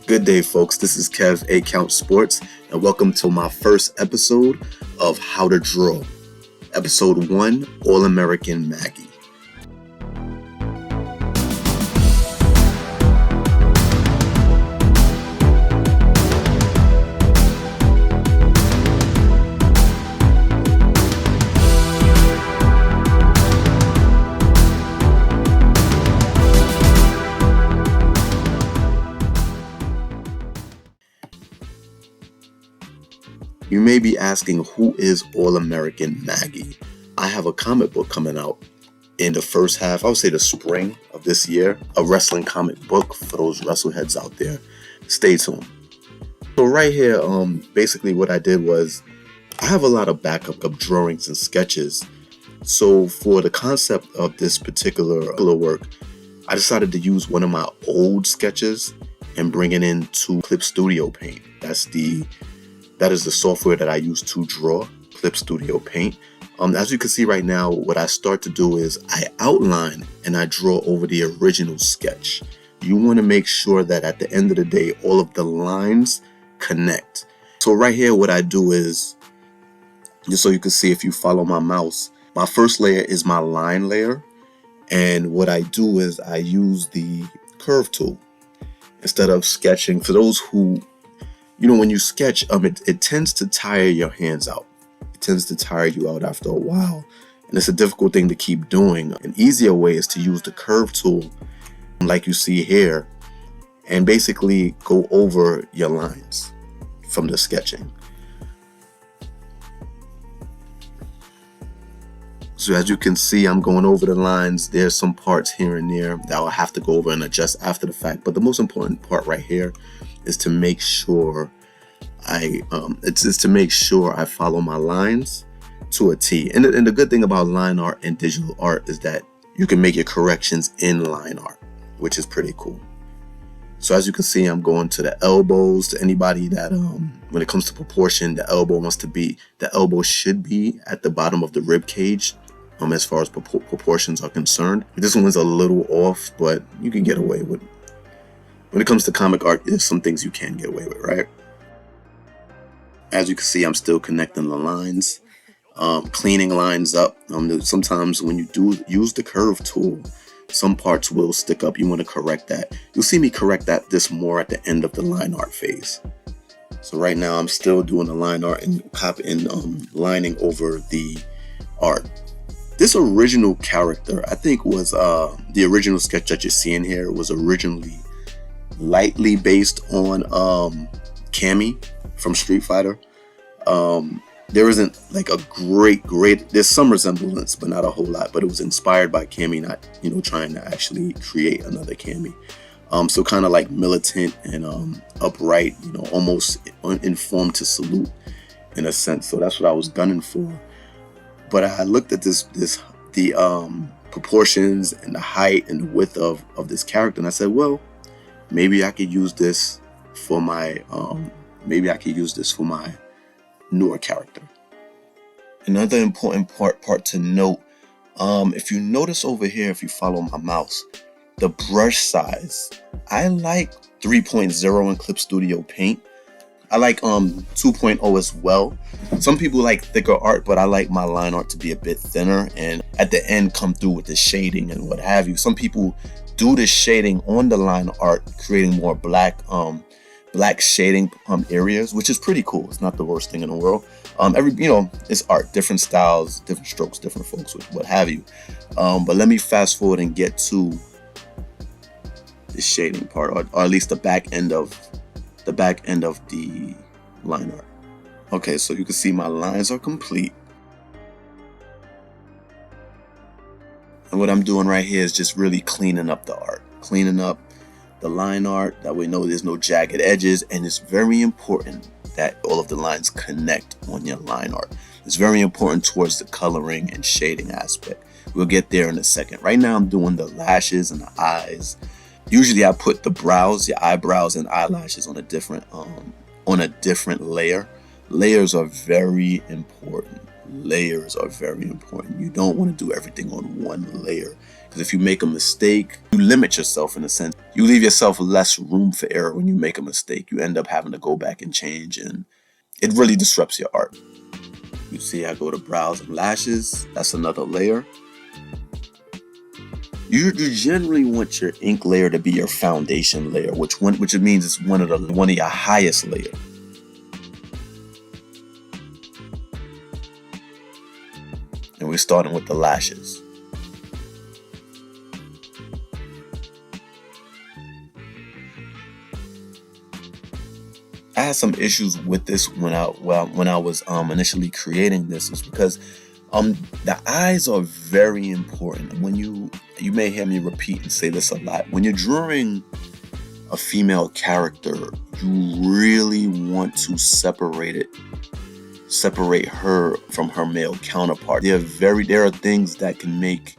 Good day, folks. This is Kev, 8's Sports, and welcome to my first episode of How to Draw. Episode 1, All-American Maggie. You may be asking, who is All-American Maggie? I have a comic book coming out in the first half, I would say the spring of this year, a wrestling comic book for those wrestle heads out there. Stay tuned. So right here, basically what I did was, I have a lot of backup of drawings and sketches. So for the concept of this particular work, I decided to use one of my old sketches and bring it into Clip Studio Paint. That is the software that I use to draw, Clip Studio Paint. As you can see right now, what I start to do is I outline and I draw over the original sketch. You want to make sure that at the end of the day, all of the lines connect. So right here, what I do is, just so you can see if you follow my mouse, my first layer is my line layer. And what I do is I use the curve tool instead of sketching. For those who, when you sketch, it tends to tire your hands out. It tends to tire you out after a while. And it's a difficult thing to keep doing. An easier way is to use the curve tool, like you see here, and basically go over your lines from the sketching. So as you can see, I'm going over the lines. There's some parts here and there that I'll have to go over and adjust after the fact. But the most important part right here is to make sure I follow my lines to a T. And the good thing about line art and digital art is that you can make your corrections in line art, which is pretty cool. So as you can see, I'm going to the elbows. To anybody that when it comes to proportion, the elbow should be at the bottom of the rib cage. As far as proportions are concerned, this one's a little off, but you can get away with it. When it comes to comic art, there's some things you can get away with, right? As you can see, I'm still connecting the lines, cleaning lines up. Sometimes when you do use the curve tool, some parts will stick up. You want to correct that. You'll see me correct this more at the end of the line art phase. So right now, I'm still doing the line art and lining over the art. This original character, I think, was the original sketch that you're seeing here was originally lightly based on Cammy from Street Fighter. There isn't like a great, there's some resemblance, but not a whole lot. But it was inspired by Cammy, not trying to actually create another Cammy. So kind of like militant and upright, almost informed to salute in a sense. So that's what I was gunning for. But I looked at the proportions and the height and the width of this character, and I said, well, maybe I could use this for my newer character. Another important part to note, if you notice over here, if you follow my mouse, the brush size, I like 3.0 in Clip Studio Paint. I like 2.0 as well. Some people like thicker art, but I like my line art to be a bit thinner and at the end come through with the shading and what have you. Some people do the shading on the line art, creating more black shading areas, which is pretty cool. It's not the worst thing in the world. It's art, different styles, different strokes, different folks, what have you. But let me fast forward and get to the shading part, or at least the back end of the line art. Okay, so you can see my lines are complete. And what I'm doing right here is just really cleaning up the art, cleaning up the line art. That way, there's no jagged edges. And it's very important that all of the lines connect on your line art. It's very important towards the coloring and shading aspect. We'll get there in a second. Right now, I'm doing the lashes and the eyes. Usually I put the brows, your eyebrows and eyelashes on a different layer. Layers are very important. You don't want to do everything on one layer Because if you make a mistake, you limit yourself in a sense. You leave yourself less room for error when you make a mistake. You end up having to go back and change, and it really disrupts your art. You see, I go to brows and lashes. That's another layer. You generally want your ink layer to be your foundation layer, which it means it's one of your highest layers. And we're starting with the lashes. I had some issues with this when I was initially creating this, is because the eyes are very important. When you may hear me repeat and say this a lot, when you're drawing a female character, you really want to separate her from her male counterpart. There are things that can make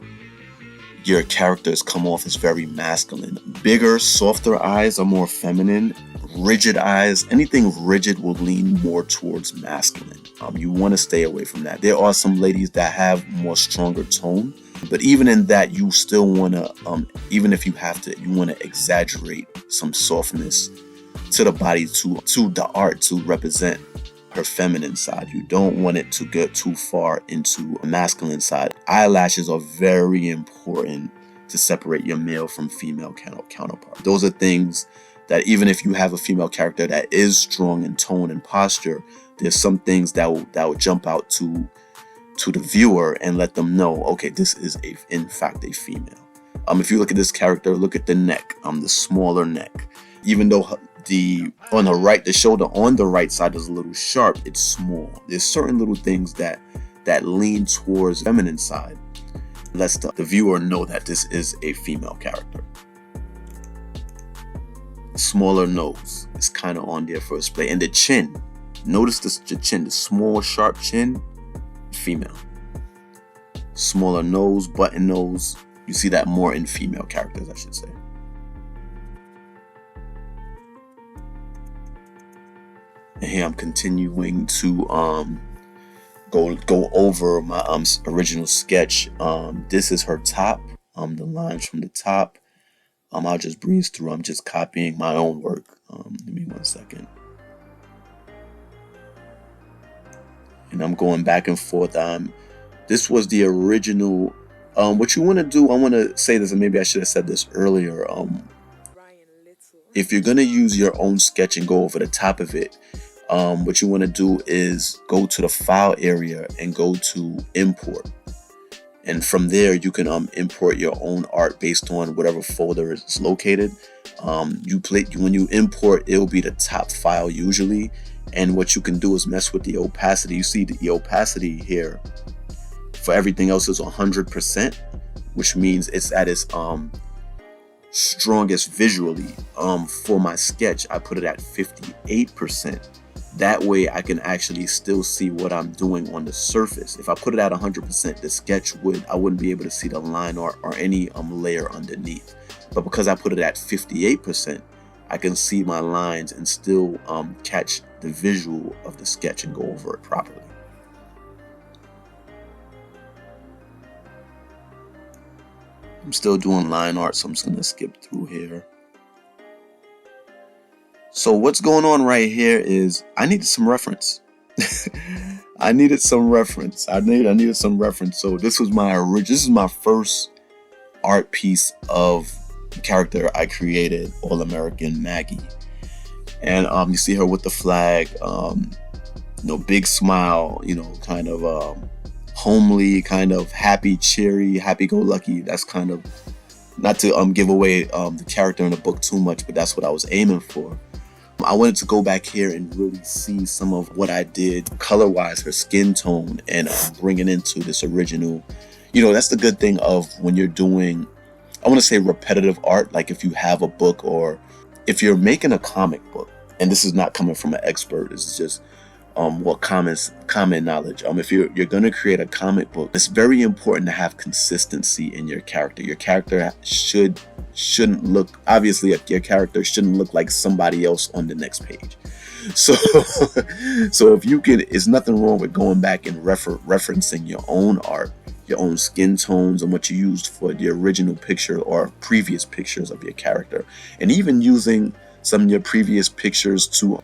your characters come off as very masculine. Bigger, softer eyes are more feminine. Rigid eyes, anything rigid will lean more towards masculine. You want to stay away from that. There are some ladies that have more stronger tone, but even in that, you still want to, even if you have to, you want to exaggerate some softness to the body, to the art, to represent her feminine side. You don't want it to get too far into a masculine side. Eyelashes are very important to separate your male from female counterpart. Those are things that even if you have a female character that is strong in tone and posture, there's some things that will jump out to the viewer and let them know, okay, this is in fact a female. If you look at this character, look at the neck, the smaller neck. Even though the shoulder on the right side is a little sharp, it's small. There's certain little things that lean towards the feminine side. Lets the viewer know that this is a female character. Smaller nose is kind of on there for display, and the chin. Notice the chin, the small sharp chin, female. Smaller nose, button nose. You see that more in female characters, I should say. And here I'm continuing to go over my original sketch. This is her top. The lines from the top. I'll just breeze through. I'm just copying my own work. Give me 1 second. And I'm going back and forth. This was the original. What you want to do, I want to say this, and maybe I should have said this earlier. If you're going to use your own sketch and go over the top of it, what you want to do is go to the file area and go to import. And from there, you can import your own art based on whatever folder it's located. When you import, it'll be the top file usually. And what you can do is mess with the opacity. You see the opacity here for everything else is 100%, which means it's at its strongest visually. For my sketch, I put it at 58%. That way I can actually still see what I'm doing on the surface. If I put it at 100%, the sketch I wouldn't be able to see the line art or any layer underneath. But because I put it at 58%, I can see my lines and still catch the visual of the sketch and go over it properly. I'm still doing line art, so I'm just gonna skip through here. So what's going on right here is I needed some reference. I needed some reference. So this is my first art piece of the character I created, All-American Maggie. And you see her with the flag, big smile, kind of homely, kind of happy, cheery, happy-go-lucky. That's kind of, not to give away the character in the book too much, but that's what I was aiming for. I wanted to go back here and really see some of what I did color-wise, her skin tone, and bring it into this original. That's the good thing of when you're doing, I want to say repetitive art, like if you have a book or if you're making a comic book, and this is not coming from an expert, this is just common knowledge. If you're going to create a comic book, it's very important to have consistency in your character. Your character shouldn't look, obviously your character shouldn't look like somebody else on the next page. So if you can, it's nothing wrong with going back and referencing your own art your own skin tones and what you used for the original picture or previous pictures of your character, and even using some of your previous pictures to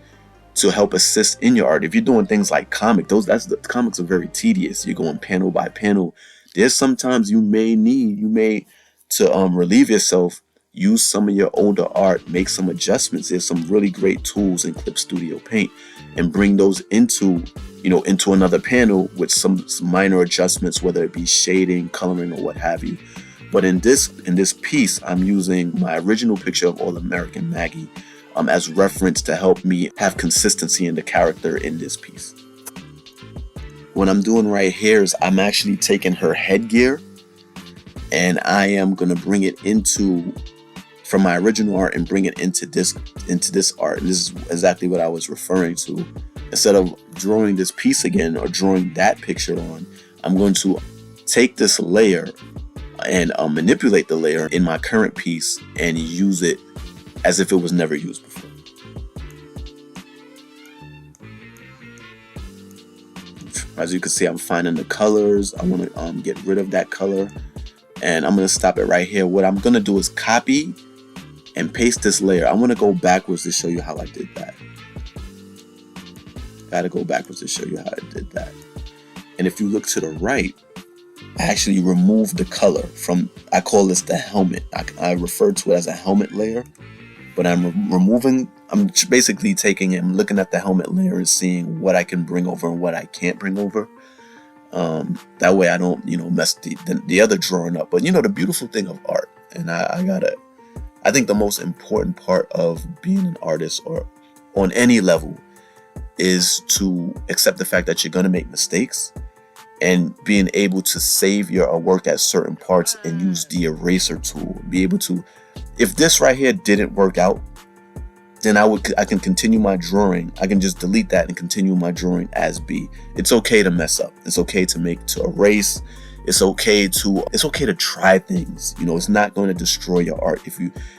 help assist in your art. If you're doing things like the comics are very tedious. You're going panel by panel. There's sometimes you may to relieve yourself, use some of your older art, make some adjustments. There's some really great tools in Clip Studio Paint, and bring those into another panel with some minor adjustments, whether it be shading, coloring, or what have you. But in this piece, I'm using my original picture of All American Maggie as reference to help me have consistency in the character in this piece. What I'm doing right here is I'm actually taking her headgear, and I am gonna bring it from my original art and bring it into this art. And this is exactly what I was referring to. Instead of drawing this piece again or drawing that picture on, I'm going to take this layer and manipulate the layer in my current piece and use it as if it was never used before. As you can see, I'm finding the colors. I want to get rid of that color, and I'm going to stop it right here. What I'm going to do is copy and paste this layer. I want to go backwards to show you how I did that. Got to go backwards to show you how I did that. And if you look to the right, I actually removed the color from, I call this the helmet. I refer to it as a helmet layer, but I'm basically taking it, I'm looking at the helmet layer and seeing what I can bring over and what I can't bring over. That way I don't, mess the other drawing up. But the beautiful thing of art, and I think the most important part of being an artist or on any level is to accept the fact that you're going to make mistakes, and being able to save your work at certain parts and use the eraser tool. Be able to, if this right here didn't work out, then I can continue my drawing. I can just delete that and continue my drawing as be. It's okay to mess up. It's okay to erase. It's okay to try things. It's not going to destroy your art.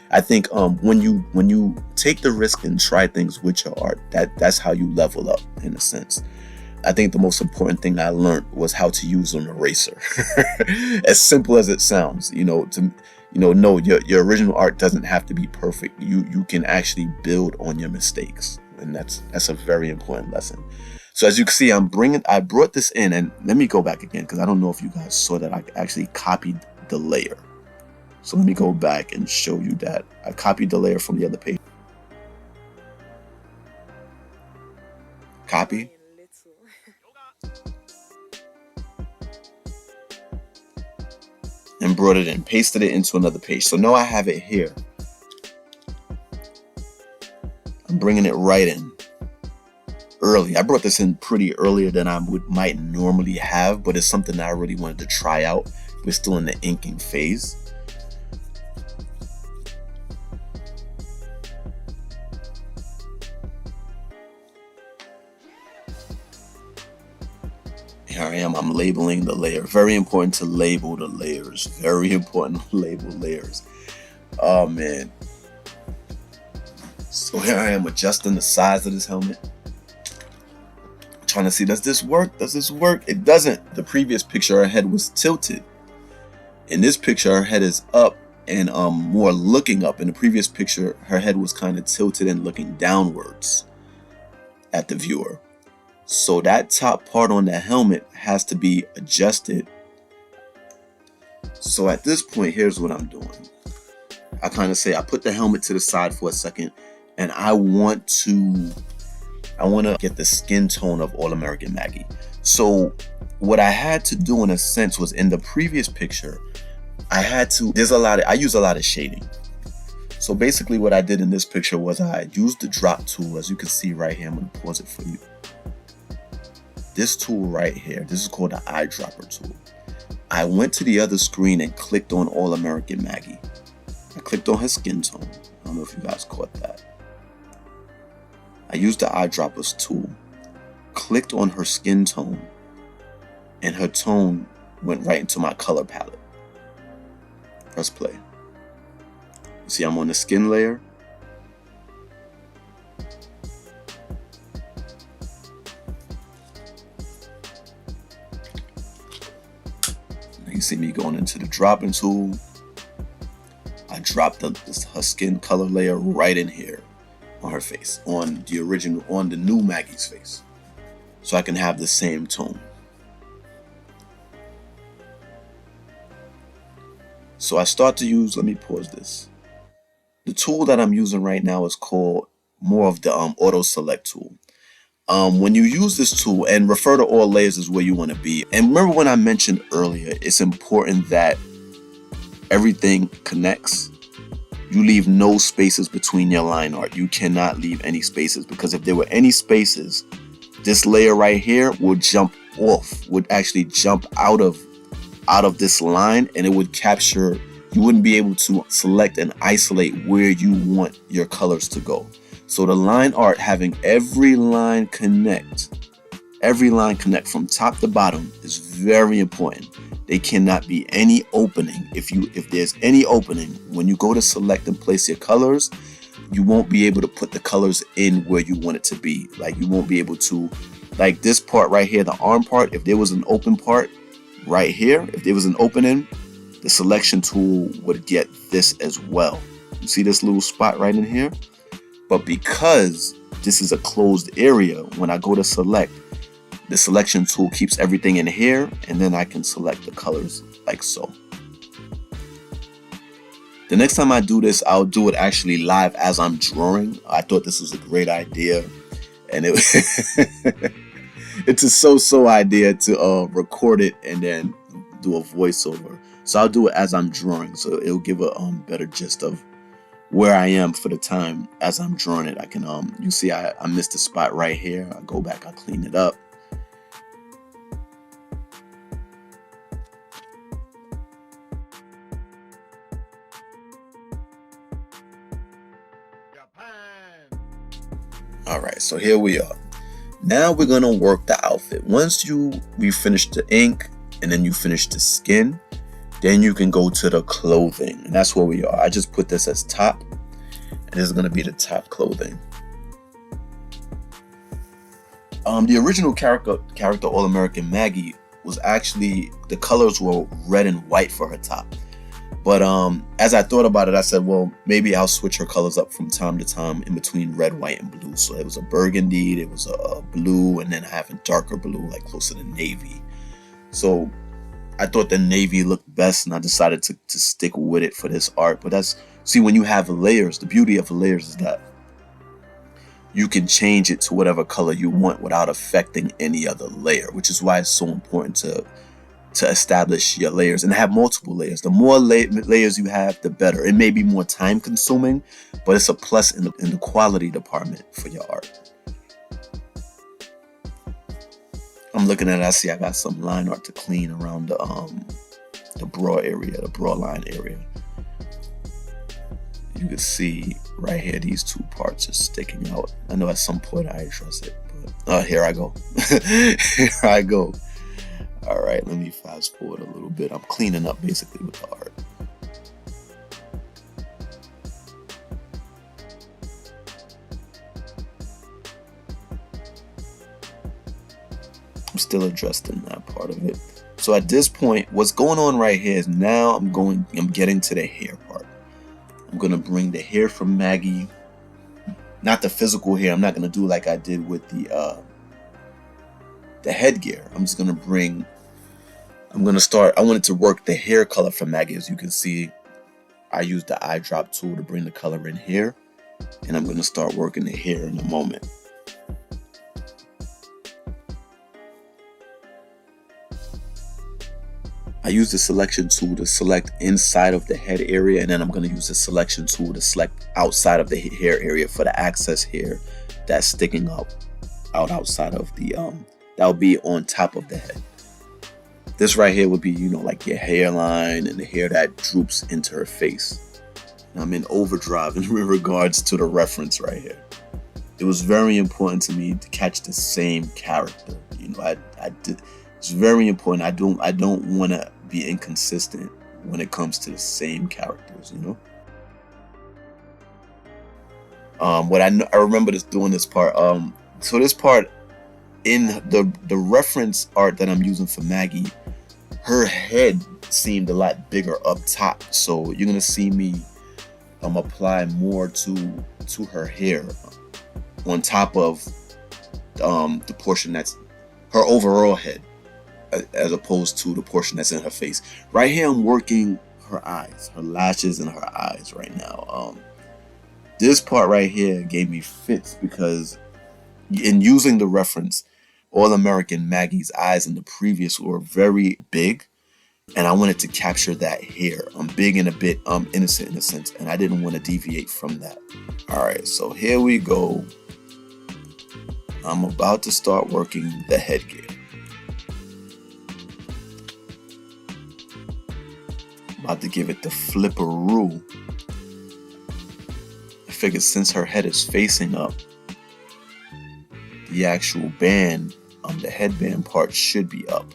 I think when you take the risk and try things with your art, that's how you level up in a sense. I think the most important thing I learned was how to use an eraser. As simple as it sounds, no, your original art doesn't have to be perfect. You can actually build on your mistakes, and that's a very important lesson. So as you can see, I brought this in, and let me go back again because I don't know if you guys saw that I actually copied the layer. So let me go back and show you that I copied the layer from the other page. Copy. And brought it in, pasted it into another page. So now I have it here. I'm bringing it right in early. I brought this in pretty earlier than I might normally have, but it's something that I really wanted to try out. We're still in the inking phase. Here I am, I'm labeling the layer. Very important to label the layers. Very important to label layers. Oh man. So here I am adjusting the size of this helmet. Trying to see, does this work? Does this work? It doesn't. The previous picture, her head was tilted. In this picture, her head is up and more looking up. In the previous picture, her head was kind of tilted and looking downwards at the viewer. So that top part on the helmet has to be adjusted. So at this point, here's what I'm doing. I kind of say, I put the helmet to the side for a second, and I want to get the skin tone of All American Maggie. So what I had to do in a sense was, in the previous picture, I use a lot of shading. So basically what I did in this picture was I used the drop tool. As you can see right here, I'm going to pause it for you. This tool right here, this is called the eyedropper tool. I went to the other screen and clicked on All American Maggie. I clicked on her skin tone. I don't know if you guys caught that. I used the eyedroppers tool, clicked on her skin tone, and her tone went right into my color palette. Press play. See, I'm on the skin layer. You see me going into the dropping tool. I dropped her skin color layer right in here on her face, on the new Maggie's face, so I can have the same tone. So I start to use, let me pause this. The tool that I'm using right now is called more of the auto select tool. When you use this tool, and refer to all layers is where you want to be. And remember when I mentioned earlier, it's important that everything connects. You leave no spaces between your line art. You cannot leave any spaces, because if there were any spaces, this layer right here would actually jump out of this line, and it would capture, you wouldn't be able to select and isolate where you want your colors to go. So the line art, having every line connect from top to bottom, is very important. There cannot be any opening. If there's any opening, when you go to select and place your colors, you won't be able to put the colors in where you want it to be. Like, you won't be able to, like this part right here, the arm part, if there was an open part right here, if there was an opening, the selection tool would get this as well. You see this little spot right in here? But because this is a closed area, when I go to select, the selection tool keeps everything in here, and then I can select the colors like so. The next time I do this, I'll do it actually live as I'm drawing. I thought this was a great idea, and it's a so-so idea to record it and then do a voiceover. So I'll do it as I'm drawing, so it'll give a better gist of where I am for the time as I'm drawing it. I can you see I missed a spot right here. I go back, I clean it up. Alright, so here we are. Now we're gonna work the outfit. Once we finish the ink and then you finish the skin, then you can go to the clothing, and that's where we are. I just put this as top, and this is gonna be the top clothing. The original character All-American Maggie was actually, the colors were red and white for her top. But as I thought about it, I said, well, maybe I'll switch her colors up from time to time in between red, white, and blue. So it was a burgundy, there was a blue, and then I have a darker blue, like closer to navy. So I thought the navy looked best, and I decided to stick with it for this art. But see, when you have layers, the beauty of the layers is that you can change it to whatever color you want without affecting any other layer, which is why it's so important to establish your layers and have multiple layers. The more layers you have, the better. It may be more time consuming, but it's a plus in the quality department for your art. I'm looking at it, I see I got some line art to clean around the bra area, the bra line area. You can see right here, these two parts are sticking out. I know at some point I address it, but here I go. Here I go. All right, let me fast forward a little bit. I'm cleaning up basically with the art. I'm still addressing that part of it. So at this point, what's going on right here is now I'm getting to the hair part. I'm gonna bring the hair from Maggie, not the physical hair. I'm not gonna do like I did with the headgear. I'm gonna start. I wanted to work the hair color for Maggie. As you can see, I used the eyedrop tool to bring the color in here, and I'm gonna start working the hair in a moment. I use the selection tool to select inside of the head area, and then I'm going to use the selection tool to select outside of the hair area for the excess hair that's sticking up outside of the that will be on top of the head. This right here would be, like your hairline and the hair that droops into her face. And I'm in overdrive in regards to the reference right here. It was very important to me to catch the same character. It's very important. I don't want to be inconsistent when it comes to the same characters. I remember doing this part. So this part in the reference art that I'm using for Maggie, her head seemed a lot bigger up top. So you're gonna see me apply more to her hair on top of the portion that's her overall head, as opposed to the portion that's in her face. Right here I'm working her eyes, her lashes and her eyes right now. This part right here gave me fits because in using the reference, All American Maggie's eyes in the previous were very big, and I wanted to capture that hair. I'm big and a bit innocent in a sense, and I didn't want to deviate from that. Alright, so here we go. I'm about to start working the headgear. About to give it the flipperoo. I figured since her head is facing up, the actual band, the headband part should be up.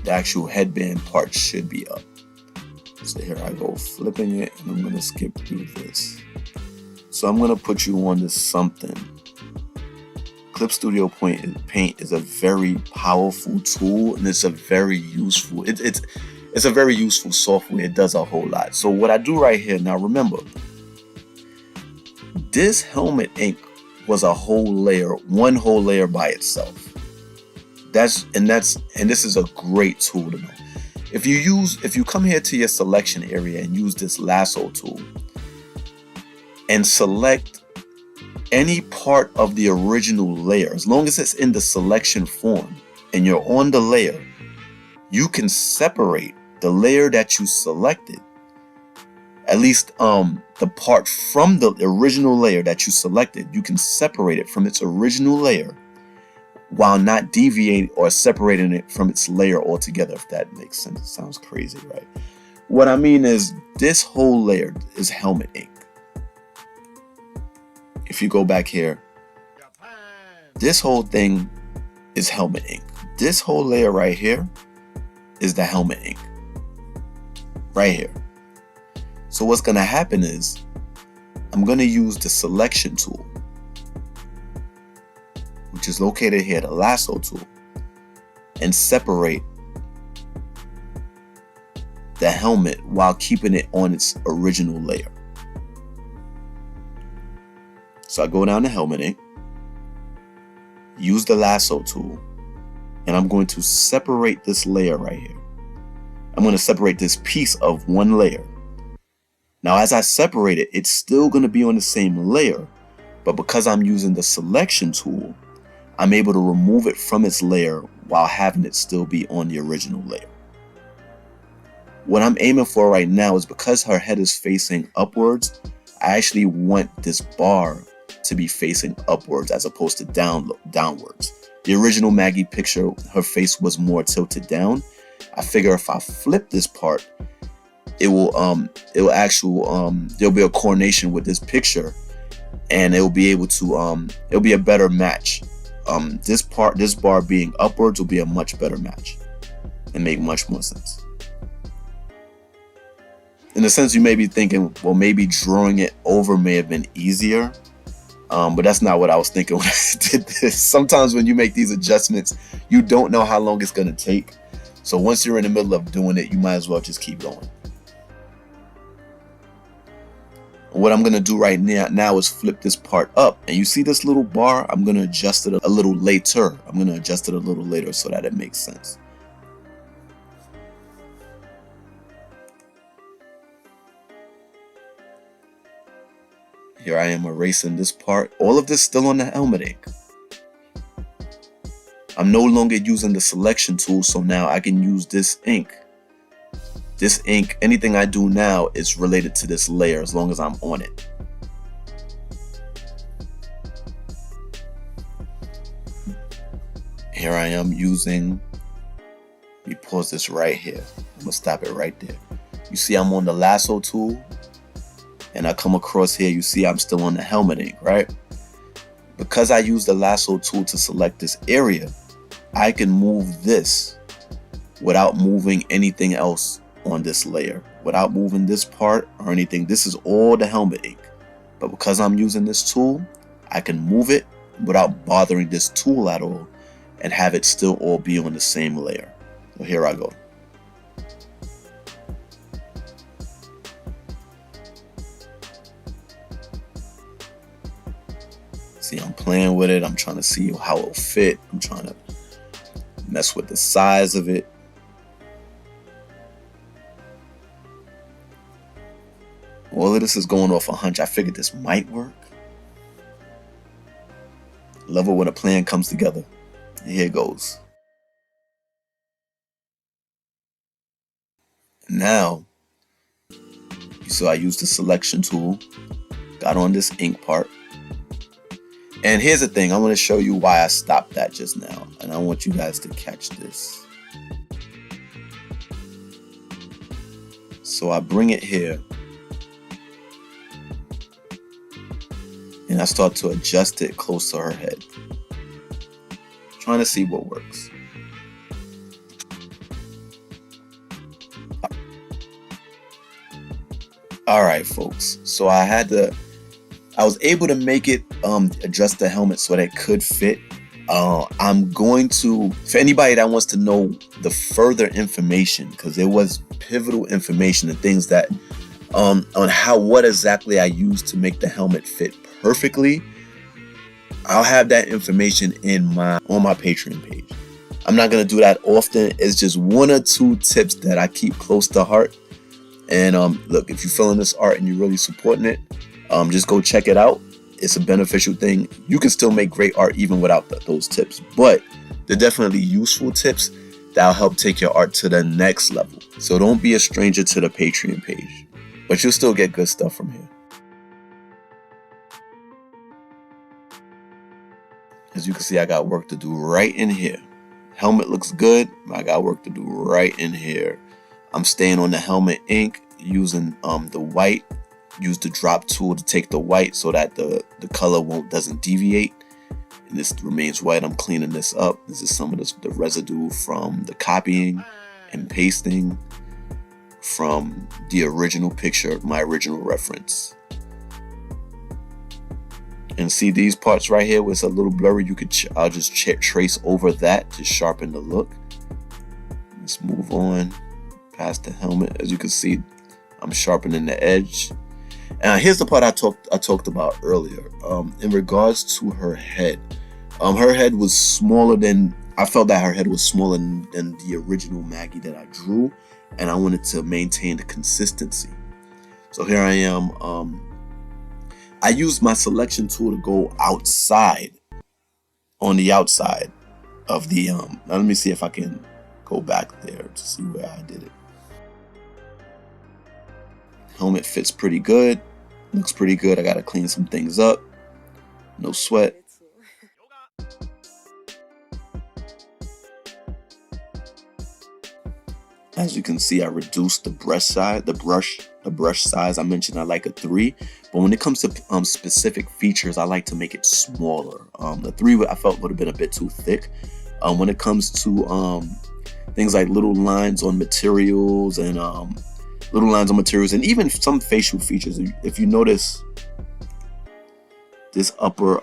The actual headband part should be up. So here I go flipping it, and I'm gonna skip through this. So I'm gonna put you on to something. Clip Studio Paint is a very powerful tool, and it's a very useful. It's a very useful software. It does a whole lot. So what I do right here now, remember, this helmet ink was a whole layer, one whole layer by itself. And this is a great tool to know. If you come here to your selection area and use this lasso tool and select any part of the original layer, as long as it's in the selection form and you're on the layer, you can separate the layer that you selected, at least the part from the original layer that you selected, you can separate it from its original layer while not deviating or separating it from its layer altogether, if that makes sense. It sounds crazy, right? What I mean is, this whole layer is helmet ink. If you go back here, this whole thing is helmet ink. This whole layer right here is the helmet ink. Right here. So what's gonna happen is, I'm gonna use the selection tool, which is located here, the lasso tool, and separate the helmet while keeping it on its original layer. So I go down to helmet ink, use the lasso tool, and I'm going to separate this layer right here. I'm going to separate this piece of one layer. Now as I separate it, it's still going to be on the same layer, but because I'm using the selection tool, I'm able to remove it from its layer while having it still be on the original layer. What I'm aiming for right now is, because her head is facing upwards, I actually want this bar to be facing upwards as opposed to downwards. The original Maggie picture, her face was more tilted down. I figure if I flip this part, there'll be a coordination with this picture, and it'll be able to it'll be a better match. This bar being upwards will be a much better match and make much more sense. In a sense, you may be thinking, well, maybe drawing it over may have been easier, but that's not what I was thinking when I did this. Sometimes when you make these adjustments, you don't know how long it's going to take. So once you're in the middle of doing it, you might as well just keep going. What I'm going to do right now is flip this part up, and you see this little bar? I'm going to adjust it a little later. I'm going to adjust it a little later so that it makes sense. Here I am erasing this part. All of this still on the helmet ink. I'm no longer using the selection tool, so now I can use this ink. This ink, anything I do now is related to this layer as long as I'm on it. Here I am using, let me pause this right here. I'm gonna stop it right there. You see I'm on the lasso tool, and I come across here, you see I'm still on the helmet ink, right? Because I use the lasso tool to select this area, I can move this without moving anything else on this layer, without moving this part or anything. This is all the helmet ink, but because I'm using this tool, I can move it without bothering this tool at all, and have it still all be on the same layer. So here I go. See, I'm playing with it. I'm trying to see how it'll fit. I'm trying to mess with the size of it. All of this is going off a hunch. I figured this might work. Love it when a plan comes together. And here it goes. Now, so I used the selection tool, got on this ink part. And here's the thing, I want to show you why I stopped that just now. And I want you guys to catch this. So I bring it here. And I start to adjust it close to her head. Trying to see what works. Alright folks, so I was able to make it adjust the helmet so that it could fit. I'm going to, for anybody that wants to know the further information, because there was pivotal information and things that on what exactly I used to make the helmet fit perfectly, I'll have that information on my Patreon page. I'm not gonna do that often. It's just 1 or 2 tips that I keep close to heart. And look, if you're feeling this art and you're really supporting it, just go check it out. It's a beneficial thing. You can still make great art even without those tips, but they're definitely useful tips that'll help take your art to the next level. So don't be a stranger to the Patreon page, but you'll still get good stuff from here. As you can see, I got work to do right in here. Helmet looks good. I got work to do right in here. I'm staying on the helmet ink using the white. Use the drop tool to take the white so that the color doesn't deviate. And this remains white. I'm cleaning this up. This is some of the residue from the copying and pasting from the original picture, my original reference. And see these parts right here where it's a little blurry, I'll just trace over that to sharpen the look. Let's move on past the helmet. As you can see, I'm sharpening the edge. And here's the part I talked about earlier. In regards to her head was smaller than, I felt that her head was smaller than the original Maggie that I drew, and I wanted to maintain the consistency. So here I am. I used my selection tool to go outside, on the outside of the now let me see if I can go back there to see where I did it. Helmet fits pretty good, looks pretty good. I gotta clean some things up. No sweat. As you can see, I reduced the brush size. The brush size. I mentioned I like a 3, but when it comes to specific features, I like to make it smaller. The 3 I felt would have been a bit too thick. When it comes to things like little lines on materials and even some facial features. If you notice this upper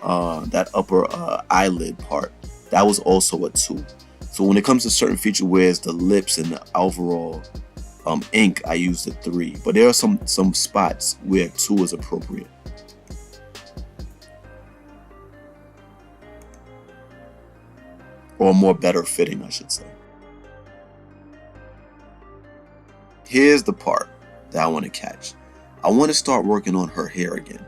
eyelid part, that was also a 2. So when it comes to certain features where it's the lips and the overall ink, I used a 3. But there are some spots where 2 is appropriate. Or more better fitting, I should say. Here's the part that I want to catch. I want to start working on her hair again.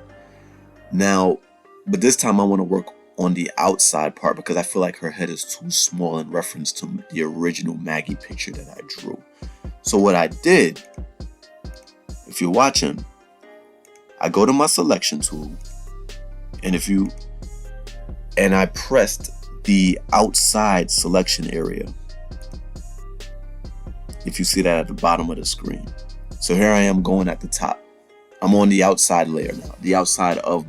Now, but this time I want to work on the outside part because I feel like her head is too small in reference to the original Maggie picture that I drew. So what I did, if you're watching, I go to my selection tool, and I pressed the outside selection area. If you see that at the bottom of the screen. So here I am going at the top. I'm on the outside layer now, the outside of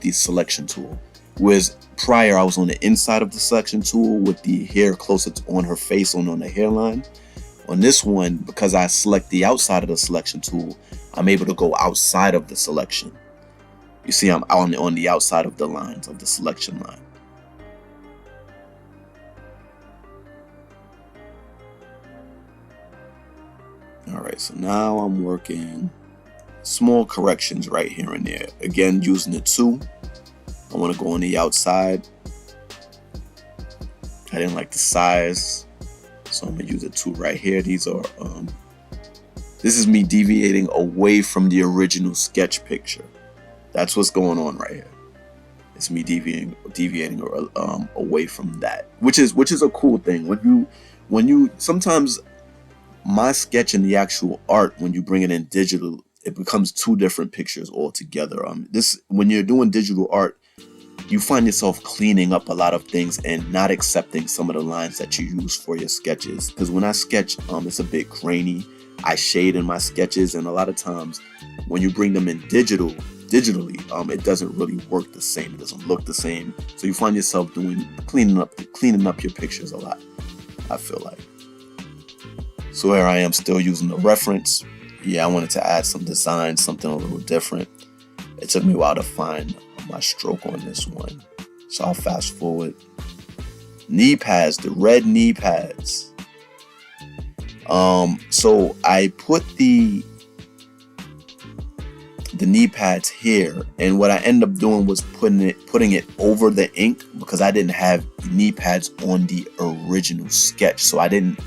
the selection tool. Whereas prior I was on the inside of the selection tool with the hair closer on her face on the hairline. On this one, because I select the outside of the selection tool, I'm able to go outside of the selection. You see, I'm on the outside of the lines of the selection line. All right, so now I'm working small corrections right here and there. Again, using the 2. I want to go on the outside. I didn't like the size, so I'm gonna use a 2 right here. These are this is me deviating away from the original sketch picture. That's what's going on right here. It's me deviating away from that, which is a cool thing. When you sometimes my sketch and the actual art, when you bring it in digital, it becomes 2 different pictures altogether. When you're doing digital art, you find yourself cleaning up a lot of things and not accepting some of the lines that you use for your sketches. Because when I sketch, it's a bit grainy. I shade in my sketches, and a lot of times when you bring them in digitally, it doesn't really work the same. It doesn't look the same. So you find yourself cleaning up your pictures a lot, I feel like. So here I am still using the reference. Yeah, I wanted to add some design, something a little different. It took me a while to find my stroke on this one. So I'll fast forward. Knee pads, the red knee pads. So I put the knee pads here, and what I ended up doing was putting it over the ink, because I didn't have knee pads on the original sketch. So I didn't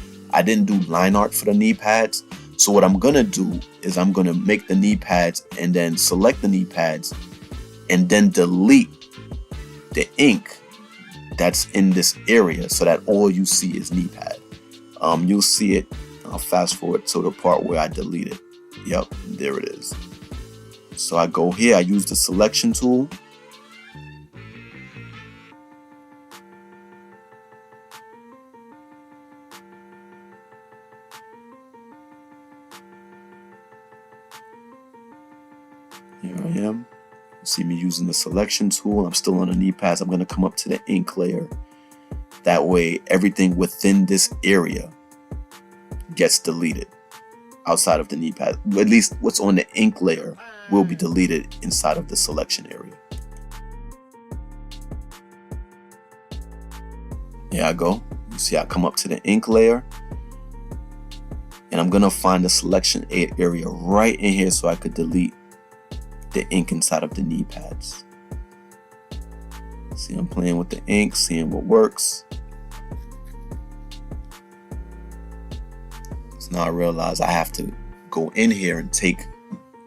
do line art for the knee pads. So what I'm gonna do is I'm gonna make the knee pads and then select the knee pads and then delete the ink that's in this area so that all you see is knee pad. You'll see it. I'll fast forward to the part where I delete it. Yep, there it is. So I go here, I use the selection tool. Here I am. You see me using the selection tool. I'm still on the knee pads. I'm going to come up to the ink layer. That way, everything within this area gets deleted outside of the knee pad. At least what's on the ink layer will be deleted inside of the selection area. Here I go. You see, I come up to the ink layer, and I'm going to find the selection area right in here so I could delete the ink inside of the knee pads. See, I'm playing with the ink, seeing what works. So now I realize I have to go in here and take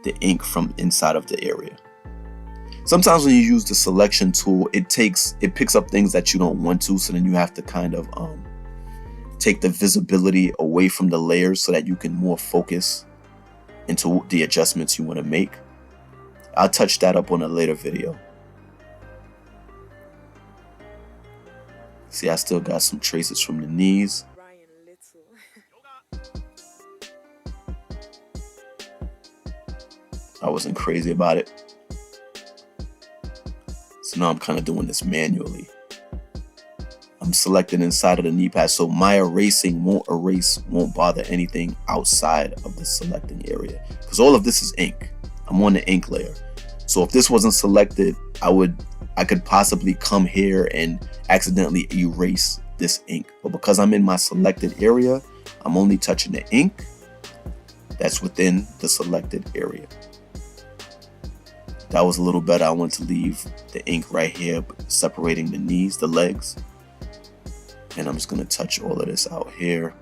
the ink from inside of the area. Sometimes when you use the selection tool, it picks up things that you don't want to, so then you have to kind of take the visibility away from the layers so that you can more focus into the adjustments you want to make. I'll touch that up on a later video. See, I still got some traces from the knees. I wasn't crazy about it. So now I'm kind of doing this manually. I'm selecting inside of the knee pad, so my erasing won't bother anything outside of the selecting area, because all of this is ink. I'm on the ink layer. So if this wasn't selected, I could possibly come here and accidentally erase this ink. But because I'm in my selected area, I'm only touching the ink that's within the selected area. That was a little better. I want to leave the ink right here, separating the knees, the legs. And I'm just going to touch all of this out here.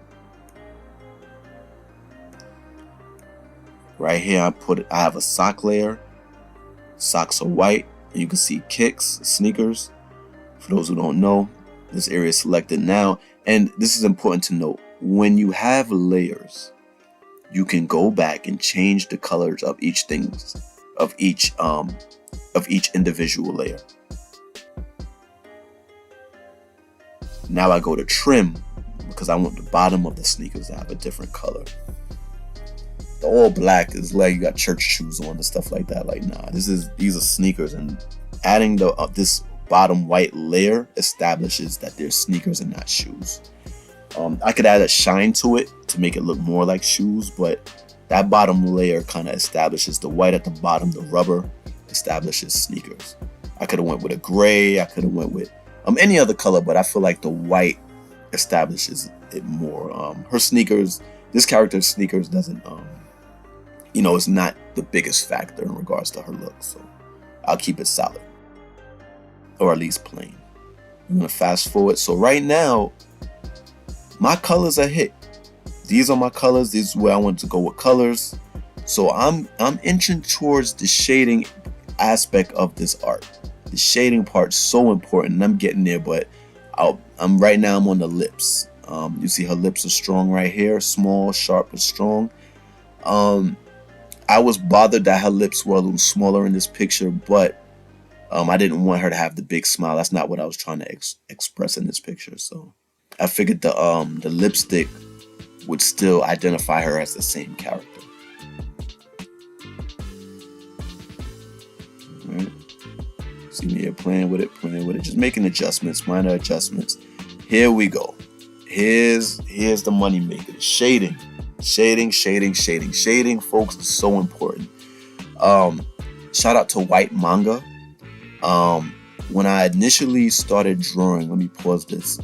Right here, I have a sock layer. Socks are white. You can see kicks, sneakers. For those who don't know, this area is selected now. And this is important to note. When you have layers, you can go back and change the colors of each individual layer. Now I go to trim because I want the bottom of the sneakers to have a different color. The all black is like you got church shoes on and stuff like that. Like, nah, these are sneakers, and adding this bottom white layer establishes that they're sneakers and not shoes. I could add a shine to it to make it look more like shoes, but that bottom layer kind of establishes the white at the bottom. The rubber establishes sneakers. I could have went with a gray. I could have went with any other color, but I feel like the white establishes it more. Her sneakers, this character's sneakers doesn't, it's not the biggest factor in regards to her look. So I'll keep it solid, or at least plain. I'm gonna fast forward. So right now, my colors are hit. These are my colors. This is where I want to go with colors. So I'm inching towards the shading aspect of this art. The shading part's so important, and I'm getting there. But I'm right now. I'm on the lips. You see her lips are strong right here, small, sharp, but strong. I was bothered that her lips were a little smaller in this picture, but I didn't want her to have the big smile. That's not what I was trying to express in this picture. So I figured the lipstick would still identify her as the same character. All right. See me here playing with it, just making adjustments, minor adjustments. Here we go. Here's the money maker. Shading, folks, is so important. Shout out to White Manga. When I initially started drawing, let me pause this.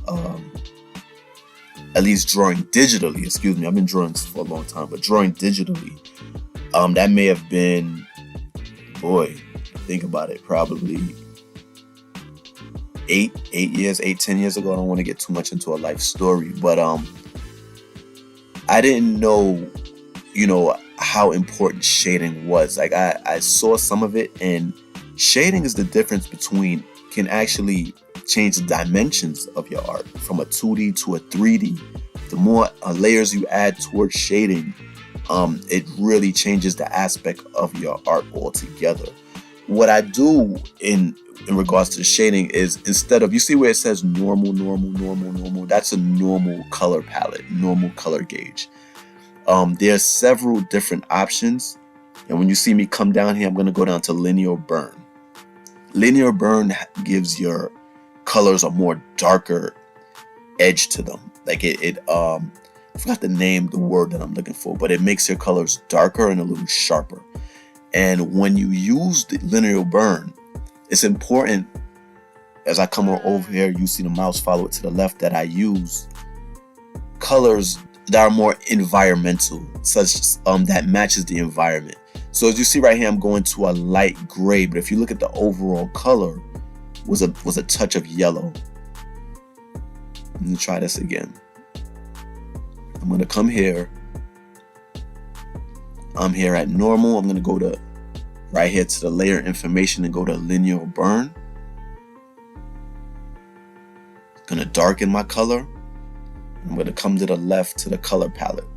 At least drawing digitally, excuse me. I've been drawing for a long time, but drawing digitally, that may have been, think about it, probably 10 years ago. I don't want to get too much into a life story, but I didn't know, how important shading was. Like I saw some of it, and shading is the difference between, can actually change the dimensions of your art from a 2D to a 3D. The more layers you add towards shading, it really changes the aspect of your art altogether. What I do in regards to the shading is, instead of, you see where it says normal, that's a normal color palette, normal color gauge. There's several different options, and when you see me come down here, I'm going to go down to linear burn. Linear burn gives your colors a more darker edge to them. Like I forgot the word that I'm looking for, but it makes your colors darker and a little sharper. And when you use the linear burn, it's important, as I come over here, you see the mouse follow it to the left, that I use colors that are more environmental, such that matches the environment. So as you see right here, I'm going to a light gray, but if you look at the overall color, was a touch of yellow. I'm gonna try this again. I'm gonna come here. I'm here at normal. I'm gonna go to right here to the layer information and go to linear burn. Gonna darken my color. I'm gonna come to the left to the color palette.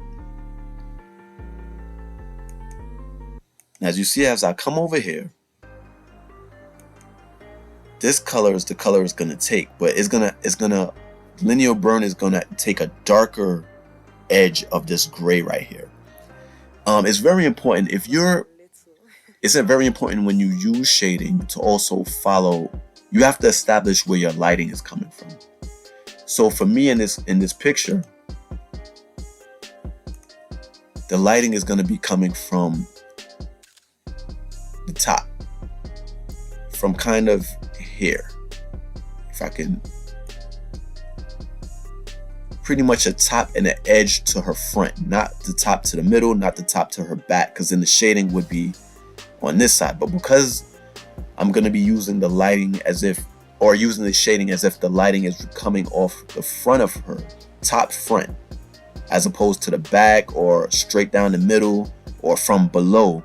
As you see, as I come over here, this color is the color it's gonna take, but linear burn is gonna take a darker edge of this gray right here. It's very important it's very important when you use shading to also follow. You have to establish where your lighting is coming from. So for me in this picture, the lighting is gonna be coming from the top, from kind of here, if I can, pretty much a top and an edge to her front, not the top to the middle, not the top to her back, because then the shading would be on this side. But because I'm going to be using the lighting using the shading as if the lighting is coming off the front of her, top front, as opposed to the back or straight down the middle or from below,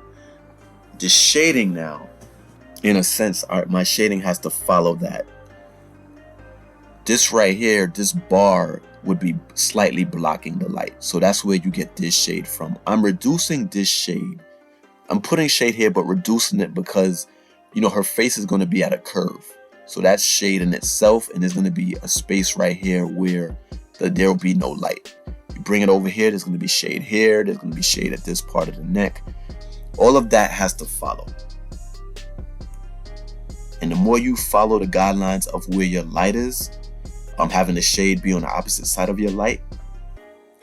the shading now, in a sense, my shading has to follow that. This right here, this bar would be slightly blocking the light. So that's where you get this shade from. I'm reducing this shade. I'm putting shade here, but reducing it because, her face is going to be at a curve. So that's shade in itself, and there's going to be a space right here where there will be no light. You bring it over here, there's going to be shade here, there's going to be shade at this part of the neck. All of that has to follow. And the more you follow the guidelines of where your light is, having the shade be on the opposite side of your light,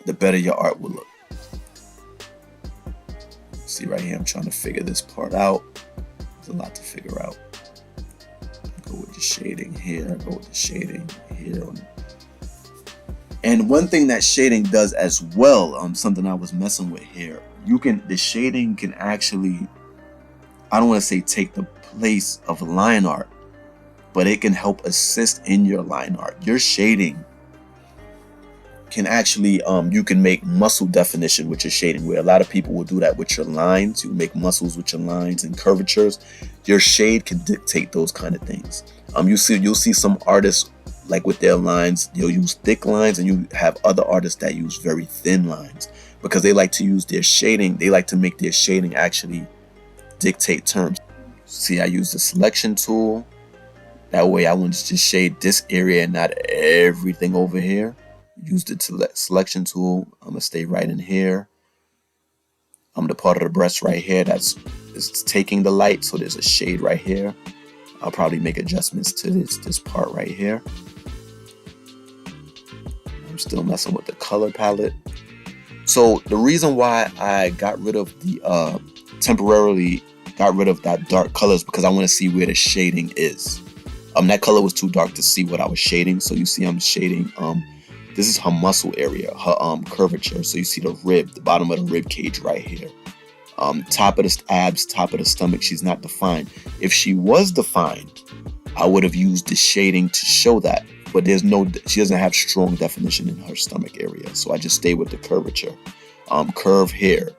the better your art will look. See right here, I'm trying to figure this part out. There's a lot to figure out. Go with the shading here, go with the shading here. And one thing that shading does as well, something I was messing with here, the shading can actually, I don't want to say take the place of line art, but it can help assist in your line art. Your shading can actually, you can make muscle definition with your shading, where a lot of people will do that with your lines. You make muscles with your lines and curvatures. Your shade can dictate those kind of things. You'll see some artists, like with their lines, they'll use thick lines, and you have other artists that use very thin lines because they like to use their shading. They like to make their shading actually dictate terms. See, I use the selection tool. That way I want to just shade this area and not everything over here. Use the selection tool. I'm gonna stay right in here. The part of the breast right here that's taking the light, so there's a shade right here. I'll probably make adjustments to this part right here. I'm still messing with the color palette. So the reason why I got rid of the temporarily got rid of that dark color is because I want to see where the shading is. That color was too dark to see what I was shading. So you see I'm shading, this is her muscle area, her curvature. So you see the rib, the bottom of the rib cage right here. Top of the abs, top of the stomach, she's not defined. If she was defined, I would have used the shading to show that. But she doesn't have strong definition in her stomach area. So I just stay with the curvature. Curve here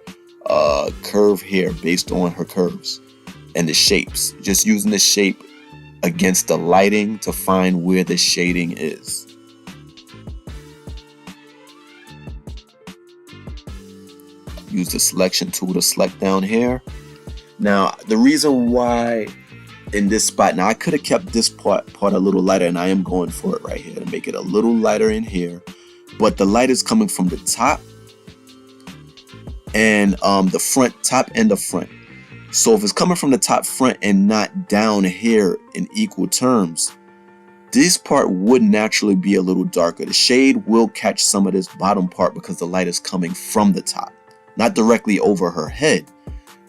based on her curves and the shapes. Just using the shape against the lighting to find where the shading is. Use the selection tool to select down here. Now, the reason why in this spot, now I could have kept this part a little lighter, and I am going for it right here to make it a little lighter in here, but the light is coming from the top and the front, top and the front. So if it's coming from the top front and not down here in equal terms, this part would naturally be a little darker. The shade will catch some of this bottom part because the light is coming from the top, not directly over her head,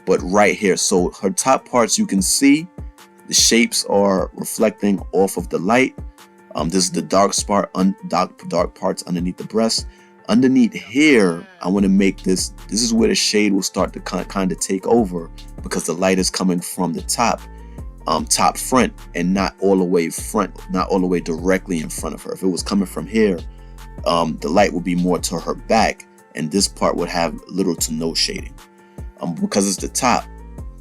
but right here. So her top parts, you can see the shapes are reflecting off of the light. This is the dark parts underneath the breast. Underneath here, I want to make this is where the shade will start to kind of take over, because the light is coming from the top front and not all the way front, not all the way directly in front of her. If it was coming from here, the light would be more to her back, and this part would have little to no shading. Because it's the top,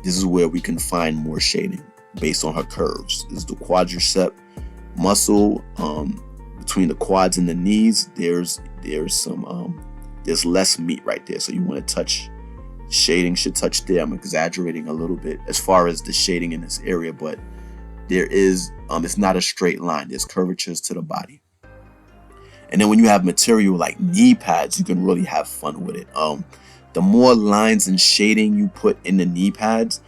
this is where we can find more shading based on her curves. This is the quadricep muscle. Between the quads and the knees, there's less meat right there, so you want to touch. Shading should touch there. I'm exaggerating a little bit as far as the shading in this area, but there is it's not a straight line. There's curvatures to the body. And then when you have material like knee pads, you can really have fun with it. The more lines and shading you put in the knee pads,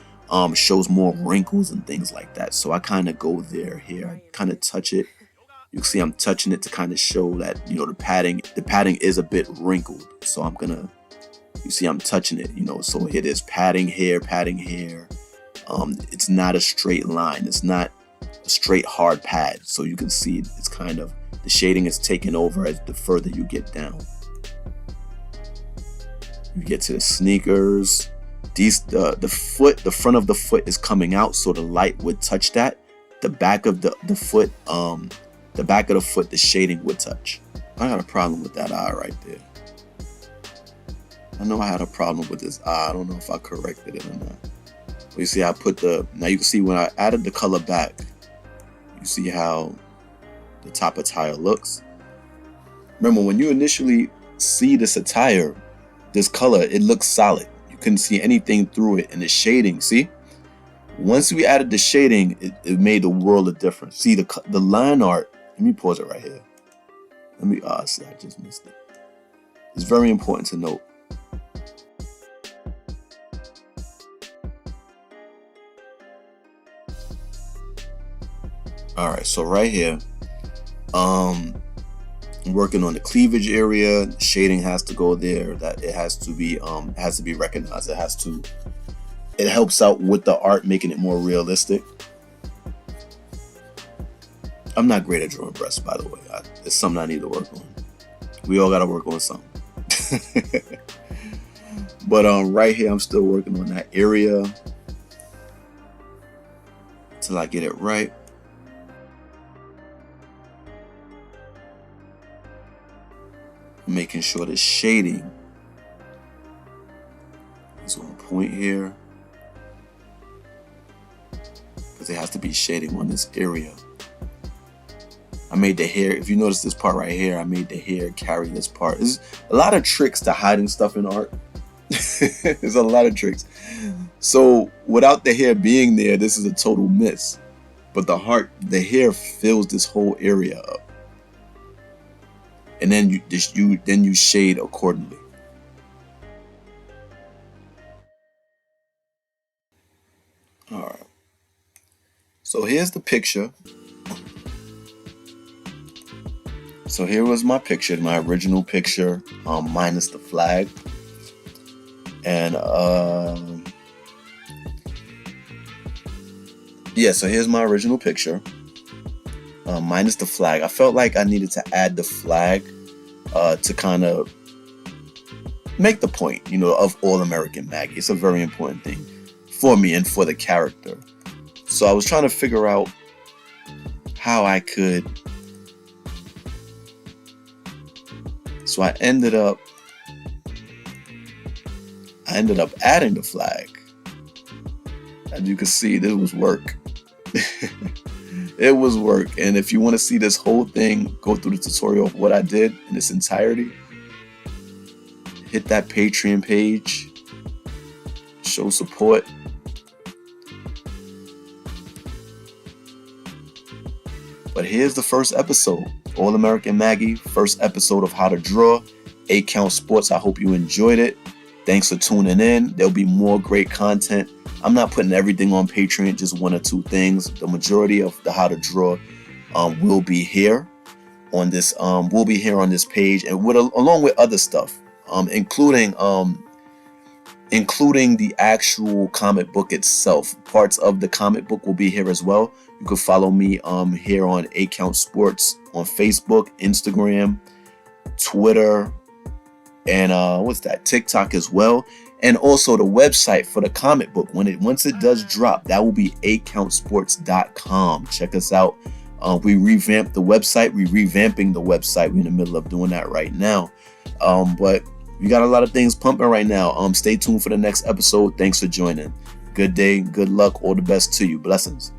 shows more wrinkles and things like that. So I kind of go there here. I kind of touch it. You can see I'm touching it to kind of show that, the padding is a bit wrinkled. So you see I'm touching it, so it is padding here. It's not a straight line. It's not a straight hard pad. So you can see it's kind of, the shading is taking over as the further you get down. You get to the sneakers. The front of the foot is coming out, so the light would touch that. The back of the foot, the shading would touch. I got a problem with that eye right there. I know I had a problem with this eye. I don't know if I corrected it or not. But you see, now you can see when I added the color back, you see how the top attire looks. Remember, when you initially see this attire, this color, it looks solid. You couldn't see anything through it. And the shading, see? Once we added the shading, it made a world of difference. See, the line art, let me pause it right here. See, I just missed it. It's very important to note. All right, so right here, I'm working on the cleavage area. Shading has to go there. That it has to be recognized. It helps out with the art, making it more realistic. I'm not great at drawing breasts, by the way. It's something I need to work on. We all gotta work on something. But right here, I'm still working on that area till I get it right. Making sure the shading is on point here, because it has to be shading on this area. I made the hair, if you notice this part right here, I made the hair carry this part. There's a lot of tricks to hiding stuff in art. There's a lot of tricks. So without the hair being there, this is a total miss. But the hair fills this whole area up. And then you shade accordingly. All right. So here's the picture. So here was my picture, my original picture, minus the flag. And yeah, so here's my original picture, minus the flag. I felt like I needed to add the flag to kind of make the point, of All-American Maggie. It's a very important thing for me and for the character. So I was trying to figure out how I could. So I ended up adding the flag. As you can see, this was work. It was work. And if you want to see this whole thing, go through the tutorial of what I did in its entirety. Hit that Patreon page. Show support. But here's the first episode. All-American Maggie, first episode of How to Draw, 8 Count Sports. I hope you enjoyed it. Thanks for tuning in. There'll be more great content. I'm not putting everything on Patreon, just 1 or 2 things. The majority of the How to Draw will be here on this. Will be here on this page, and along with other stuff, including the actual comic book itself. Parts of the comic book will be here as well. You can follow me here on 8 Count Sports on Facebook, Instagram, Twitter, and TikTok as well. And also the website for the comic book, once it does drop, that will be 8countsports.com. Check us out. We revamped the website. We're revamping the website. We're in the middle of doing that right now. But we got a lot of things pumping right now. Stay tuned for the next episode. Thanks for joining. Good day, good luck, all the best to you. Blessings.